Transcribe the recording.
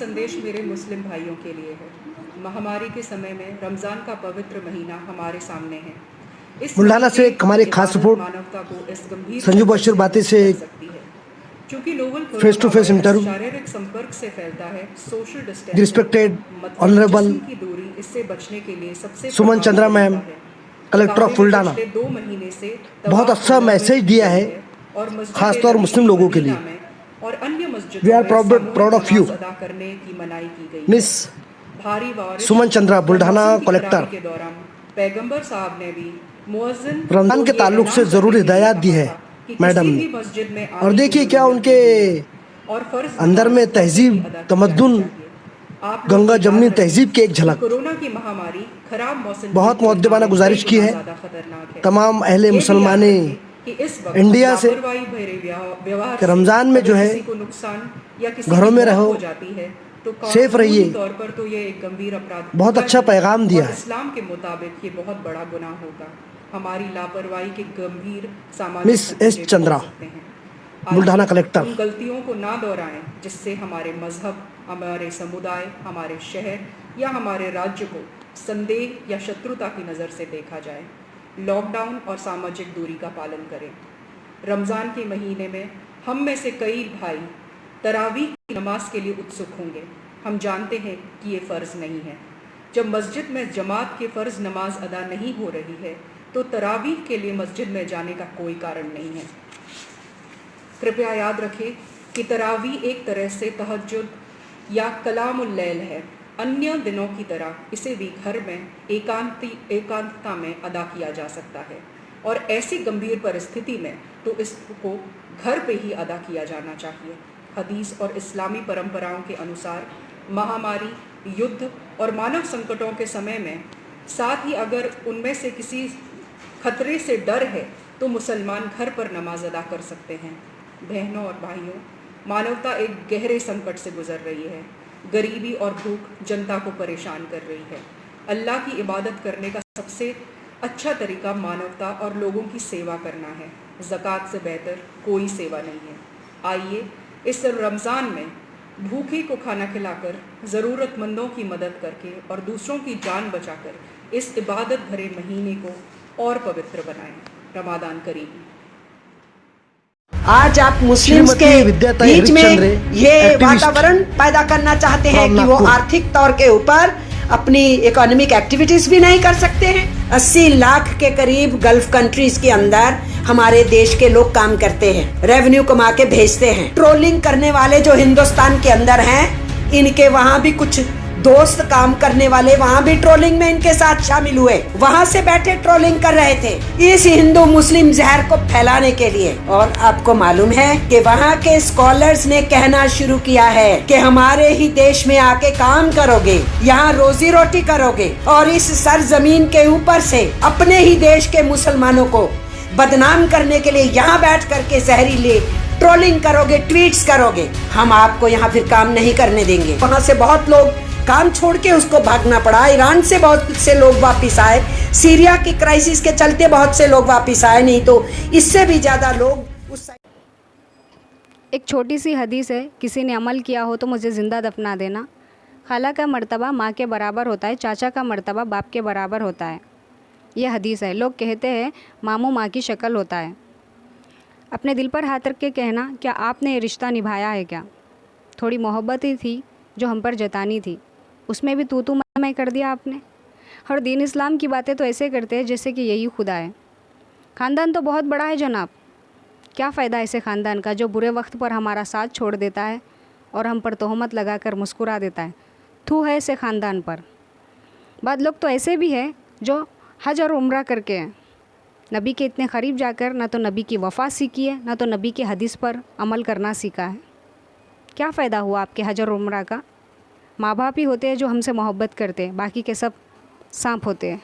संदेश मेरे मुस्लिम भाइयों के लिए है। महामारी के समय में रमज़ान का पवित्र महीना हमारे सामने है। इस बुल्ढाना से एक हमारी खास रिपोर्ट मानवता को इस गंभीर संजू बशीर बाती से कर सकती है। क्योंकि novel face to face interview. शारीरिक संपर्क से फैलता है, सोशल डिस्टेंसिंग रिस्पेक्टेड मतलब ऑनरेबल जिस्म की दूरी, इससे बचने के लिए सबसे सुमन चंद्रा प्रभावी मैम, तरीका है। कलेक्टर ऑफ बुल्ढाना, 2 महीने से बहुत अच्छा मैसेज दिया है और खासतौर मुस्लिम लोगों के लिए। और अन्य वी मस्जिदों आर में प्राउड ऑफ यू नमाज अदा करने की मनाही की गई है। मिस भारी बारिश सुमन चंद्रा, बुल्ढाना मौसम की कलेक्टर, खराबी के दौरान पैगंबर साहब ने भी मुअज्जिन रमजान के को ये ताल्लुक से ऐलान ज़रूर करने के लिए हिदायत दी कहा है था कि मैडम किसी ने। भी मस्जिद में और आने की देखिए क्या ज़रूरत उनके नहीं है और फर्ज अंदर नमाज में घर पे ही तहजीब, अदा की तमद्दुन, जानी चाहिए। आप लोग गंगा ये जमनी याद रखें तहजीब की एक कि झलक। कोरोना की महामारी खराब मौसम बहुत मुअद्दिबाना गुजारिश की है ज़्यादा खतरनाक है। तमाम अहले ये भी याद मुसलमाने रखें कि इस वक्त इंडिया से लापरवाही भरे व्यवहार कि से रमज़ान में अगर जो है किसी को नुकसान या किसी घरों की में मौत रहो, हो जाती है तो सेफ रहिए। कानूनी तौर पर तो ये एक गंभीर अपराध बहुत होगा अच्छा ही पैगाम दिया और है इस्लाम के मुताबिक ये बहुत बड़ा गुनाह होगा। हमारी लापरवाही के गंभीर सामाजिक मिस एस नतीजे भी हो चंद्रा, सकते हैं। बुल्ढाना आइए कलेक्टर। उन गलतियों को ना दोहराएं जिससे हमारे मजहब, हमारे समुदाय, हमारे शहर या हमारे राज्य को संदेह या शत्रुता की नज़र से देखा जाए। लॉकडाउन और सामाजिक दूरी का पालन करें। रमज़ान के महीने में हम में से कई भाई तरावीह की नमाज के लिए उत्सुक होंगे। हम जानते हैं कि ये फ़र्ज़ नहीं है। जब मस्जिद में जमात के फ़र्ज़ नमाज अदा नहीं हो रही है तो तरावीह के लिए मस्जिद में जाने का कोई कारण नहीं है। कृपया याद रखें कि तरावीह एक तरह से तहज्जुद या कलामुल लैल है। अन्य दिनों की तरह इसे भी घर में एकांतता में अदा किया जा सकता है और ऐसी गंभीर परिस्थिति में तो इसको घर पे ही अदा किया जाना चाहिए। हदीस और इस्लामी परंपराओं के अनुसार महामारी, युद्ध और मानव संकटों के समय में साथ ही अगर उनमें से किसी खतरे से डर है तो मुसलमान घर पर नमाज अदा कर सकते हैं। बहनों और भाइयों, मानवता एक गहरे संकट से गुजर रही है। गरीबी और भूख जनता को परेशान कर रही है। अल्लाह की इबादत करने का सबसे अच्छा तरीका मानवता और लोगों की सेवा करना है। ज़कात से बेहतर कोई सेवा नहीं है। आइए इस रमज़ान में भूखे को खाना खिलाकर, ज़रूरतमंदों की मदद करके और दूसरों की जान बचाकर इस इबादत भरे महीने को और पवित्र बनाएं। रमादान करीब। आज आप मुस्लिम्स के बीच में ये वातावरण पैदा करना चाहते हैं कि वो आर्थिक तौर के ऊपर अपनी इकोनॉमिक एक्टिविटीज भी नहीं कर सकते हैं। 80 लाख के करीब गल्फ कंट्रीज के अंदर हमारे देश के लोग काम करते हैं, रेवेन्यू कमा के भेजते हैं। ट्रोलिंग करने वाले जो हिंदुस्तान के अंदर हैं, इनके वहाँ भी कुछ दोस्त काम करने वाले वहाँ भी ट्रोलिंग में इनके साथ शामिल हुए, वहाँ से बैठे ट्रोलिंग कर रहे थे इस हिंदू मुस्लिम जहर को फैलाने के लिए। और आपको मालूम है कि वहाँ के स्कॉलर्स ने कहना शुरू किया है कि हमारे ही देश में आके काम करोगे, यहाँ रोजी रोटी करोगे और इस सरजमीन के ऊपर से अपने ही देश के मुसलमानों को बदनाम करने के लिए यहाँ बैठ करके जहरीले ट्रोलिंग करोगे, ट्वीट्स करोगे। हम आपको यहाँ फिर काम नहीं करने देंगे। वहाँ से बहुत लोग काम छोड़ के उसको भागना पड़ा। ईरान से बहुत से लोग वापस आए, सीरिया की क्राइसिस के चलते बहुत से लोग वापस आए, नहीं तो इससे भी ज़्यादा लोग उस। एक छोटी सी हदीस है, किसी ने अमल किया हो तो मुझे ज़िंदा दफना देना। खाला का मर्तबा माँ के बराबर होता है, चाचा का मर्तबा बाप के बराबर होता है। यह हदीस है। लोग कहते हैं मामू माँ की शक्ल होता है। अपने दिल पर हाथ रख के कहना, क्या आपने ये रिश्ता निभाया है क्या? थोड़ी मोहब्बत ही थी जो हम पर जतानी थी, उसमें भी तू मैं कर दिया आपने। और दीन इस्लाम की बातें तो ऐसे करते हैं जैसे कि यही खुदा है। ख़ानदान तो बहुत बड़ा है जनाब, क्या फ़ायदा ऐसे ख़ानदान का जो बुरे वक्त पर हमारा साथ छोड़ देता है और हम पर तोहमत लगाकर मुस्कुरा देता है। थू है ऐसे ख़ानदान पर। बाद लोग तो ऐसे भी हैं जो हज और उम्रा करके हैं, नबी के इतने करीब जाकर ना तो नबी की वफ़ा सीखी है, ना तो नबी के हदीस पर अमल करना सीखा है। क्या फ़ायदा हुआ आपके हज और उम्रा का? माँ बाप ही होते हैं जो हमसे मोहब्बत करते हैं, बाकी के सब सांप होते हैं।